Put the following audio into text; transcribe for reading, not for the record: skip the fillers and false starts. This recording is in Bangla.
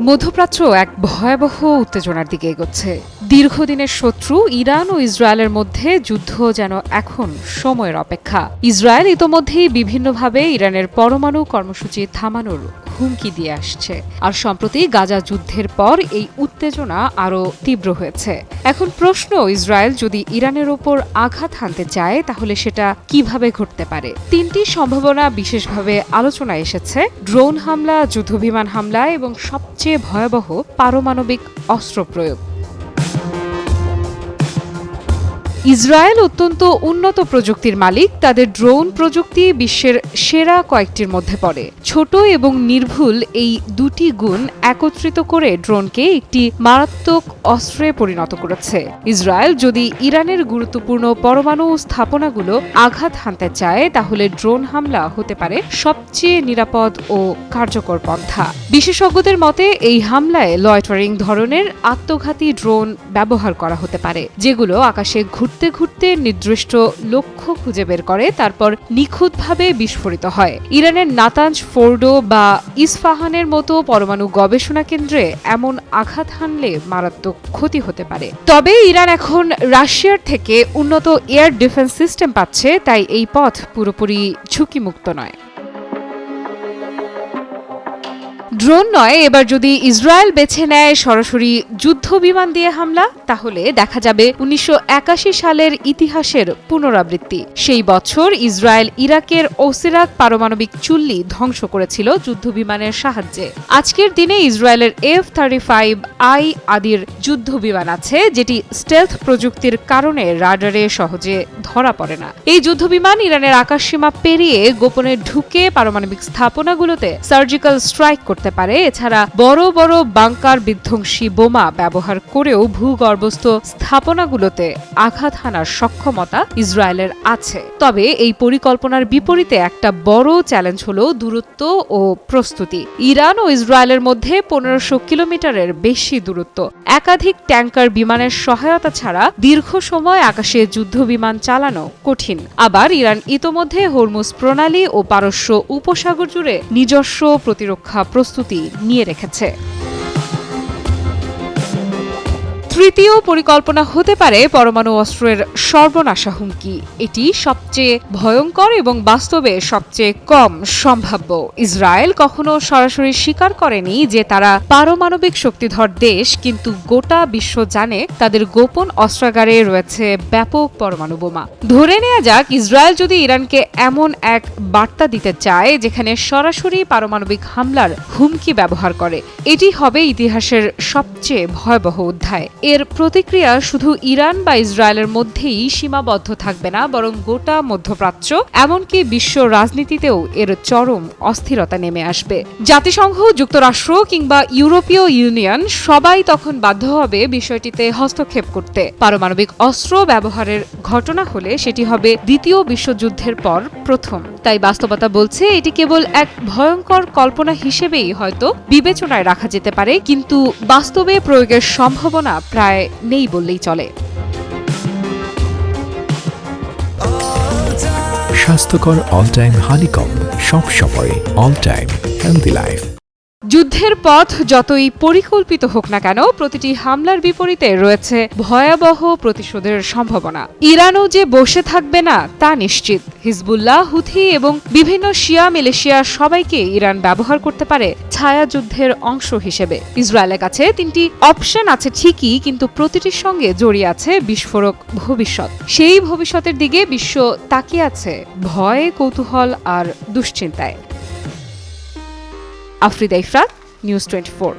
মধ্যপ্রাচ্য এক ভয়াবহ উত্তেজনার দিকে এগোচ্ছে। দীর্ঘদিনের শত্রু ইরান ও ইসরায়েলের মধ্যে যুদ্ধ যেন এখন সময়ের অপেক্ষা। ইসরায়েল ইতোমধ্যেই বিভিন্নভাবে ইরানের পরমাণু কর্মসূচি থামানোর হুমকি দিয়ে আসছে, আর সম্প্রতি গাজা যুদ্ধের পর এই উত্তেজনা আরও তীব্র হয়েছে। এখন প্রশ্ন, ইসরায়েল যদি ইরানের ওপর আঘাত হানতে চায় তাহলে সেটা কিভাবে ঘটতে পারে। তিনটি সম্ভাবনা বিশেষভাবে আলোচনায় এসেছে: ড্রোন হামলা, যুদ্ধবিমান হামলা এবং সবচেয়ে ভয়াবহ পারমাণবিক অস্ত্র প্রয়োগ। ইসরায়েল অত্যন্ত উন্নত প্রযুক্তির মালিক। তাদের ড্রোন প্রযুক্তি বিশ্বের সেরা কয়েকটির মধ্যে পড়ে। ছোট এবং নির্ভুল এই দুটি গুণ একত্রিত করে ড্রোনকে একটি মারাত্মক অস্ত্রে পরিণত করেছে। ইসরায়েল যদি ইরানের গুরুত্বপূর্ণ পরমাণু স্থাপনাগুলো আঘাত হানতে চায় তাহলে ড্রোন হামলা হতে পারে সবচেয়ে নিরাপদ ও কার্যকর পন্থা। বিশেষজ্ঞদের মতে এই হামলায় লয়টারিং ধরনের আত্মঘাতী ড্রোন ব্যবহার করা হতে পারে, যেগুলো আকাশে ঘুরতে ঘুরতে নির্দিষ্ট লক্ষ্য খুঁজে বের করে তারপর নিখুঁতভাবে বিস্ফোরিত হয়। ইরানের নাতাঞ্জ, ফোর্ডো বা ইস্পাহানের মতো পরমাণু গবেষণা কেন্দ্রে এমন আঘাত হানলে মারাত্মক ক্ষতি হতে পারে। তবে ইরান এখন রাশিয়ার থেকে উন্নত এয়ার ডিফেন্স সিস্টেম পাচ্ছে, তাই এই পথ পুরোপুরি ঝুঁকিমুক্ত নয়। ড্রোন নয়, এবার যদি ইসরায়েল বেছে নেয় সরাসরি যুদ্ধ বিমান দিয়ে হামলা, তাহলে দেখা যাবে 1981 সালের ইতিহাসের পুনরাবৃত্তি। সেই বছর ইসরায়েল ইরাকের ওসিরাত পারমাণবিক চুল্লি ধ্বংস করেছিল যুদ্ধবিমানের সাহায্যে। আজকের দিনে ইসরায়েলের F-35I আদির যুদ্ধ বিমান আছে, যেটি স্টেলথ প্রযুক্তির কারণে রাডারে সহজে ধরা পড়ে না। এই যুদ্ধবিমান ইরানের আকাশসীমা পেরিয়ে গোপনে ঢুকে পারমাণবিক স্থাপনাগুলোতে সার্জিক্যাল স্ট্রাইক করতে পারে। এছাড়া বড় বড় বাংকার বিধ্বংসী বোমা ব্যবহার করেও ভূগর্ভস্থ স্থাপনাগুলোতে আঘাত হানার সক্ষমতা ইসরায়েলের আছে। তবে এই পরিকল্পনার বিপরীতে একটা বড় চ্যালেঞ্জ হলো দূরত্ব ও প্রস্তুতি। ইরান ও ইসরায়েলের মধ্যে 1500 কিলোমিটারের বেশি দূরত্ব। একাধিক ট্যাঙ্কার বিমানের সহায়তা ছাড়া দীর্ঘ সময় আকাশে যুদ্ধ বিমান চালানো কঠিন। আবার ইরান ইতোমধ্যে হরমুজ প্রণালী ও পারস্য উপসাগর জুড়ে নিজস্ব প্রতিরক্ষা প্রস্তুতি নিয়ে রেখেছে। তৃতীয় পরিকল্পনা হতে পারে পরমাণু অস্ত্রের সর্বনাশা হুমকি। এটি সবচেয়ে ভয়ঙ্কর এবং বাস্তবে সবচেয়ে কম সম্ভাব্য। ইসরায়েল কখনো সরাসরি স্বীকার করেনি যে তারা পারমাণবিক শক্তিধর দেশ, কিন্তু গোটা বিশ্ব জানে তাদের গোপন অস্ত্রাগারে রয়েছে ব্যাপক পরমাণু বোমা। ধরে নেওয়া যাক, ইসরায়েল যদি ইরানকে এমন এক বার্তা দিতে চায় যেখানে সরাসরি পারমাণবিক হামলার হুমকি ব্যবহার করে, এটি হবে ইতিহাসের সবচেয়ে ভয়াবহ অধ্যায়। এর প্রতিক্রিয়া শুধু ইরান বা ইসরায়েলের মধ্যেই সীমাবদ্ধ থাকবে না, বরং গোটা মধ্যপ্রাচ্য, এমনকি বিশ্ব রাজনীতিতেও এর চরম অস্থিরতা নেমে আসবে। জাতিসংঘ, যুক্তরাষ্ট্র কিংবা ইউরোপীয় ইউনিয়ন সবাই তখন বাধ্য হবে বিষয়টিতে হস্তক্ষেপ করতে। পারমাণবিক অস্ত্র ব্যবহারের ঘটনা হলে সেটি হবে দ্বিতীয় বিশ্বযুদ্ধের পর প্রথম। তাই বাস্তবতা বলছে এটি কেবল এক ভয়ঙ্কর কল্পনা হিসেবেই হয়তো বিবেচনায় রাখা যেতে পারে, কিন্তু বাস্তবে প্রয়োগের সম্ভাবনা প্রায় নেই বললেই চলে। স্বাস্থ্যকর অল টাইম হানিকম, সব সময় অল টাইম হেলদি লাইফ। যুদ্ধের পথ যতই পরিকল্পিত হোক না কেন, প্রতিটি হামলার বিপরীতে রয়েছে ভয়াবহ প্রতিশোধের সম্ভাবনা। ইরানও যে বসে থাকবে না তা নিশ্চিত। হিজবুল্লাহ, হুথি এবং বিভিন্ন শিয়া মিলিশিয়া সবাইকে ইরান ব্যবহার করতে পারে ছায়াযুদ্ধের অংশ হিসেবে। ইসরায়েলের কাছে তিনটি অপশন আছে ঠিকই, কিন্তু প্রতিটির সঙ্গে জড়িয়ে আছে বিস্ফোরক ভবিষ্যৎ। সেই ভবিষ্যতের দিকে বিশ্ব তাকিয়ে আছে ভয়, কৌতূহল আর দুশ্চিন্তায়। আফরিদা ইফরাত, নিউজ 24।